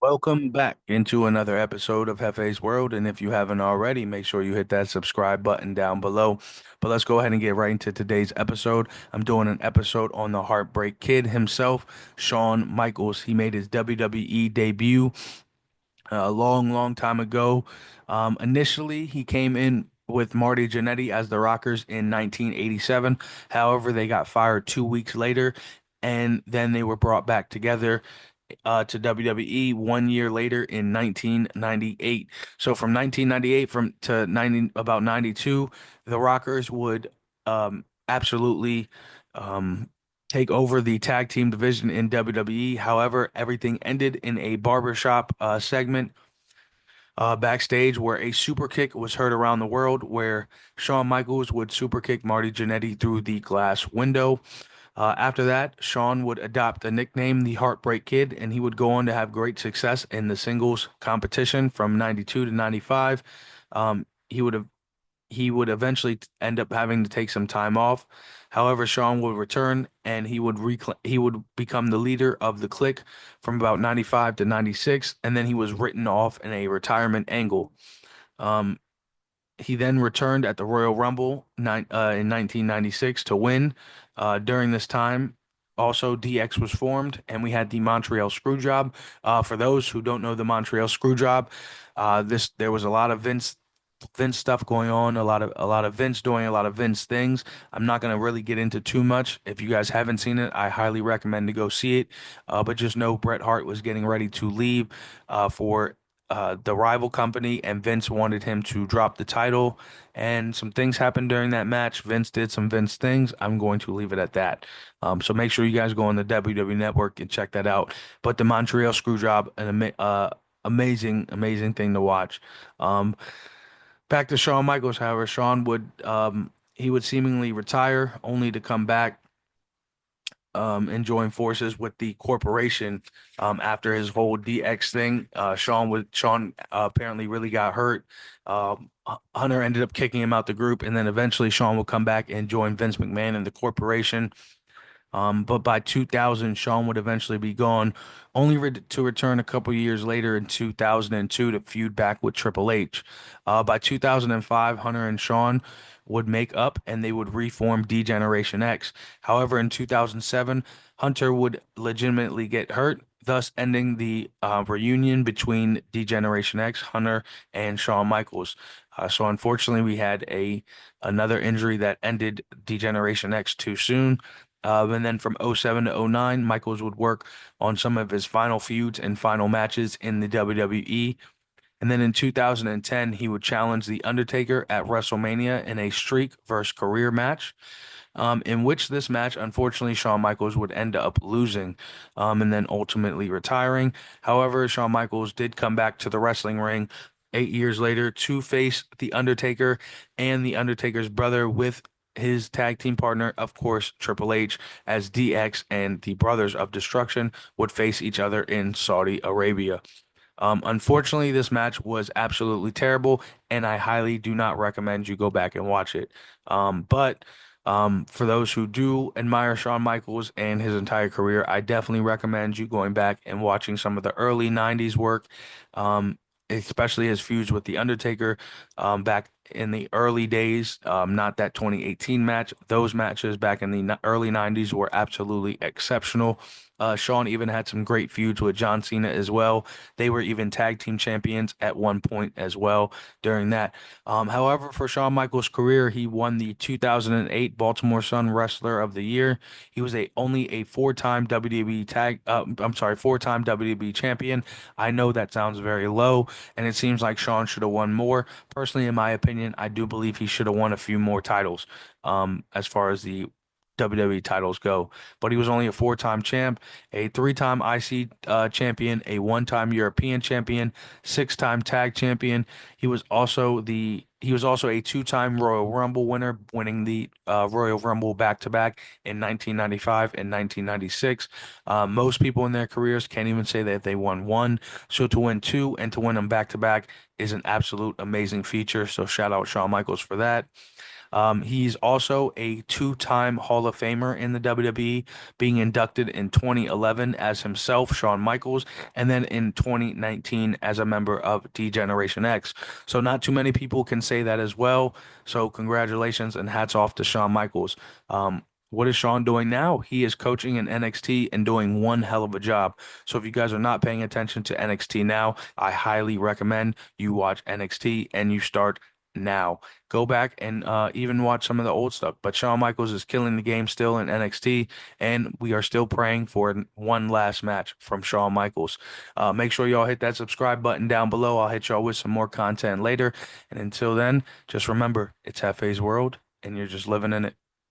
Welcome back into another episode of Hefe's World. And if you haven't already, make sure you hit that subscribe button down below. But let's go ahead and get right into today's episode. I'm doing an episode on the Heartbreak Kid himself, Shawn Michaels. He made his WWE debut a long time ago. Initially, he came in with Marty Jannetty as the Rockers in 1987. However, they got fired 2 weeks later, and then they were brought back together to WWE 1 year later in 1998. So from 1998 from to 90 about 92, the Rockers would absolutely um, take over the tag team division in WWE. However, everything ended in a barbershop segment backstage where a super kick was heard around the world, where Shawn Michaels would super kick Marty Jannetty through the glass window. After that, Shawn would adopt a nickname, the Heartbreak Kid, and he would go on to have great success in the singles competition from 92 to 95. He would have he would eventually end up having to take some time off. However, Shawn would return and he would become the leader of the clique from about 95 to 96, and then he was written off in a retirement angle. Um, he then returned at the Royal Rumble in 1996 to win. During this time, also DX was formed, and we had the Montreal Screwjob. For those who don't know the Montreal Screwjob, this there was a lot of Vince stuff going on, a lot of Vince doing a lot of Vince things. I'm not gonna really get into too much. If you guys haven't seen it, I highly recommend to go see it. But just know Bret Hart was getting ready to leave for the rival company, and Vince wanted him to drop the title. And some things happened during that match. Vince did some Vince things. I'm going to leave it at that. So make sure you guys go on the WWE Network and check that out. But the Montreal Screwjob, amazing thing to watch. Back to Shawn Michaels, however, Shawn would he would seemingly retire only to come back and join forces with the corporation after his whole DX thing. Shawn apparently really got hurt. Hunter ended up kicking him out the group, and then eventually Shawn would come back and join Vince McMahon and the corporation. But by 2000, Shawn would eventually be gone, only to return a couple years later in 2002 to feud back with Triple H. By 2005, Hunter and Shawn would make up and they would reform D-Generation X. However, in 2007, Hunter would legitimately get hurt, thus ending the reunion between D-Generation X, Hunter, and Shawn Michaels. So unfortunately, we had a another injury that ended D-Generation X too soon. And then from '07 to '09, Michaels would work on some of his final feuds and final matches in the WWE. And then in 2010, he would challenge The Undertaker at WrestleMania in a streak versus career match, in which this match, unfortunately, Shawn Michaels would end up losing, and then ultimately retiring. However, Shawn Michaels did come back to the wrestling ring 8 years later to face The Undertaker and The Undertaker's brother with his tag team partner, of course, Triple H, as DX and the Brothers of Destruction would face each other in Saudi Arabia. Unfortunately, this match was absolutely terrible, and I highly do not recommend you go back and watch it. But for those who do admire Shawn Michaels and his entire career, I definitely recommend you going back and watching some of the early '90s work, especially his feuds with The Undertaker back in the early days. Not that 2018 match. Those matches back in the early '90s were absolutely exceptional. Shawn even had some great feuds with John Cena as well. They were even tag team champions at one point as well during that. However, for Shawn Michaels' career, he won the 2008 Baltimore Sun Wrestler of the Year. He was only a four-time WWE four-time WWE champion. I know that sounds very low, and it seems like Shawn should have won more. Personally, in my opinion, I do believe he should have won a few more titles, as far as the WWE titles go. But he was only a four-time champ, a three-time IC champion, a one-time European champion, six-time tag champion. He was also a two-time Royal Rumble winner, winning the Royal Rumble back-to-back in 1995 and 1996. Most people in their careers can't even say that they won one. So to win two and to win them back-to-back is an absolute amazing feature. So shout out Shawn Michaels for that. He's also a two-time Hall of Famer in the WWE, being inducted in 2011 as himself, Shawn Michaels, and then in 2019 as a member of D-Generation X. So not too many people can say that as well. So congratulations and hats off to Shawn Michaels. What is Shawn doing now? He is coaching in NXT and doing one hell of a job. So if you guys are not paying attention to NXT now, I highly recommend you watch NXT and you start now. Go back and even watch some of the old stuff. But Shawn Michaels is killing the game still in NXT, and we are still praying for one last match from Shawn Michaels. Make sure y'all hit that subscribe button down below. I'll hit y'all with some more content later. And until then, just remember, it's Hefe's world, and you're just living in it.